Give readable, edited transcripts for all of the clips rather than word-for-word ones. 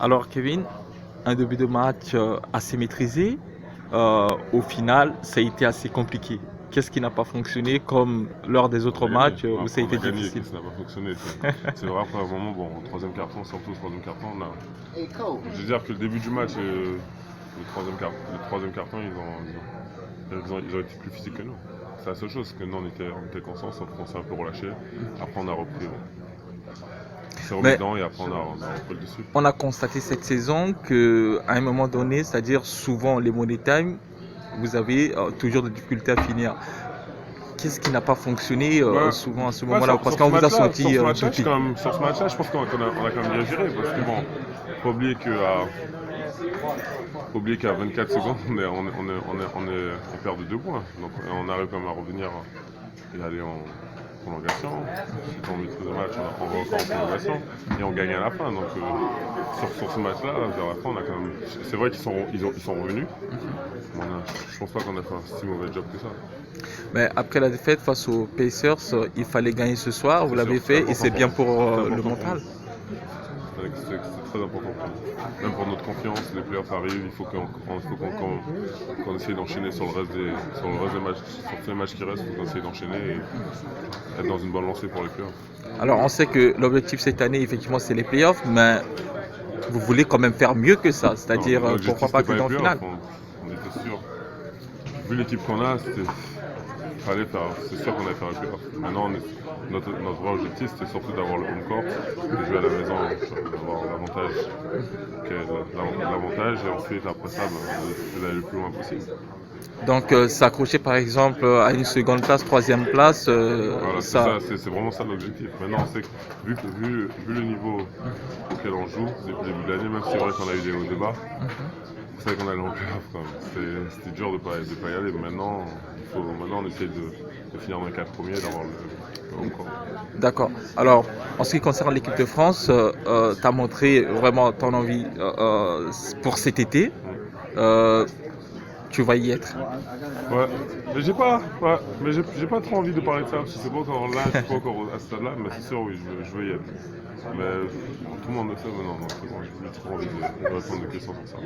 Alors Kevin, un début de match assez maîtrisé. Au final, ça a été assez compliqué. Qu'est-ce qui n'a pas fonctionné comme lors des On autres a gagné. matchs Bon, où ça après, a on été a gagné, difficile? qu'est-ce qui n'a pas fonctionné? C'est vrai, après un moment, bon, au troisième carton, surtout au troisième carton, je veux dire que le début du match et le troisième carton, ils ont été plus physiques que nous. C'est la seule chose, que nous, on était conscients, sauf qu'on s'est un peu relâché. Après, on a repris. On s'est remis Mais dedans et après, on a repris le dessus. on a constaté cette saison que à un moment donné, c'est-à-dire souvent les money time, vous avez toujours des difficultés à finir. Qu'est-ce qui n'a pas fonctionné Bah, souvent à ce bah, moment-là? Parce qu'on vous a sur senti ce match-là, douter. sur ce match-là, je pense qu'on a quand même bien géré. Parce que bon, faut oublier qu'à 24 secondes, on perd de 2 points. Donc on arrive quand même à revenir et aller en prolongation. Si on maîtrise le match, on va encore en prolongation et on gagne à la fin. Donc sur ce match-là, vers la fin, on a quand même. C'est vrai qu'ils sont revenus. Mais je pense pas qu'on a fait un si mauvais job que ça. Mais après la défaite face aux Pacers, il fallait gagner ce soir. Vous C'est sûr, l'avez c'est fait et important c'est pour bien nous. pour C'est le important pour mental. nous. C'est très important pour nous. Même pour notre confiance, les playoffs arrivent, il faut qu'on essaye d'enchaîner sur le reste des matchs, sur tous les matchs qui restent, il faut qu'on essaye d'enchaîner et être dans une bonne lancée pour les playoffs. Alors on sait que l'objectif cette année, effectivement, c'est les playoffs, mais vous voulez quand même faire mieux que ça, Non, c'est-à-dire pourquoi l'objectif pas c'était que pas les dans le final. playoffs, on était sûr. Vu l'équipe qu'on a, fallait faire. C'est sûr qu'on allait faire les playoffs. Maintenant, notre vrai objectif c'était surtout d'avoir le home court, de jouer à la maison, d'avoir l'avantage et ensuite après ça, d'aller le plus loin possible. Donc s'accrocher par exemple à une seconde place, troisième place, Voilà, c'est ça. ça, c'est vraiment ça l'objectif. Maintenant, on sait que vu le niveau auquel on joue depuis le début de l'année, même si c'est vrai qu'on a eu des hauts débats, c'est vrai qu'on allait en playoff quand même. C'était dur de pas y aller. Maintenant, on essaye de finir dans les 4 premiers, d'avoir le home court. D'accord. Alors, en ce qui concerne l'équipe de France, tu as montré vraiment ton envie pour cet été. Euh, Tu vas y être. Ouais, mais j'ai pas trop envie de parler de ça, parce que c'est pas encore là, je suis pas encore à ce stade-là, mais c'est sûr, oui, je veux y être. Mais tout le monde le sait, mais non, c'est bon, j'ai trop envie de répondre des questions sur ça.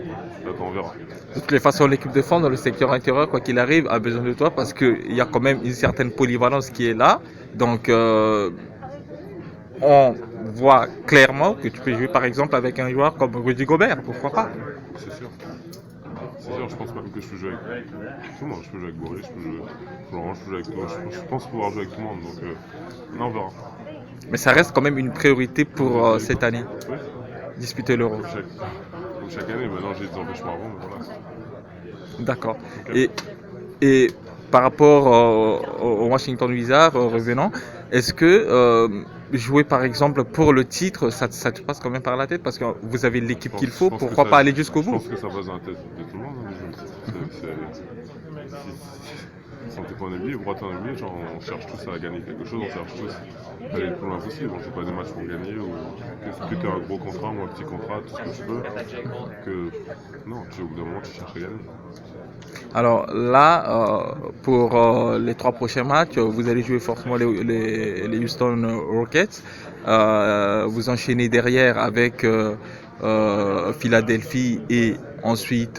Attends, on verra. De toutes les façons, l'équipe de France dans le secteur intérieur, quoi qu'il arrive, a besoin de toi parce qu'il y a quand même une certaine polyvalence qui est là. Donc, on voit clairement que tu peux jouer par exemple avec un joueur comme Rudy Gobert, pourquoi pas? C'est sûr. C'est sûr, je pense même que je peux jouer avec tout le monde. Je peux jouer avec Boris, je peux jouer avec Florent, je peux jouer avec toi. Je pense pouvoir jouer avec tout le monde, donc non, on verra. Mais ça reste quand même une priorité pour cette année, Oui, disputer l'Euro. comme chaque année, maintenant j'ai des empêchements avant, mais voilà. D'accord. Ok. Et par rapport au Washington Wizards, revenant, est-ce que jouer par exemple pour le titre, ça te passe quand même par la tête parce que vous avez l'équipe qu'il faut, pourquoi pas aller jusqu'au Je bout? pense que ça passe dans la tête de tout le monde, hein, si on n'était pas en NBA, pour être en NBA, genre, on cherche tous à gagner quelque chose, on cherche tous à aller le plus loin possible. On ne joue pas des matchs pour gagner, ou que tu aies un gros contrat ou un petit contrat, tout ce que tu veux. Non, au bout d'un moment, tu cherches à gagner. Alors là, pour les 3 prochains matchs, vous allez jouer forcément les Houston Rockets. Vous enchaînez derrière avec Philadelphie et ensuite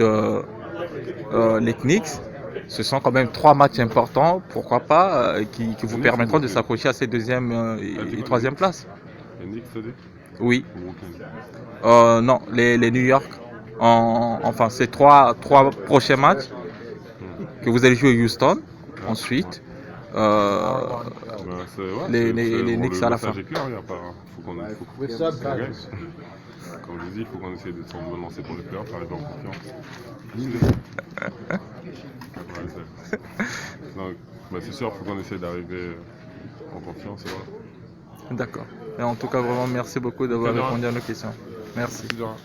les Knicks. Ce sont quand même 3 matchs importants, pourquoi pas, qui vous permettront de s'accrocher à ces deuxième et troisième places. Les Knicks, t'as dit? Oui. Ou Brooklyn? Non, les New York. Enfin, c'est trois prochains matchs que vous allez jouer à Houston. Ensuite, les Knicks à la fin. Le message est clair, il y a pas. Faut qu'on gagne. Comme je dis, il faut qu'on essaye de s'en lancer pour les playoffs, arriver en confiance. Donc, c'est sûr, il faut qu'on essaye d'arriver en confiance. Et voilà. D'accord. Et en tout cas, vraiment, merci beaucoup d'avoir répondu à nos questions. Merci. Merci, Dora.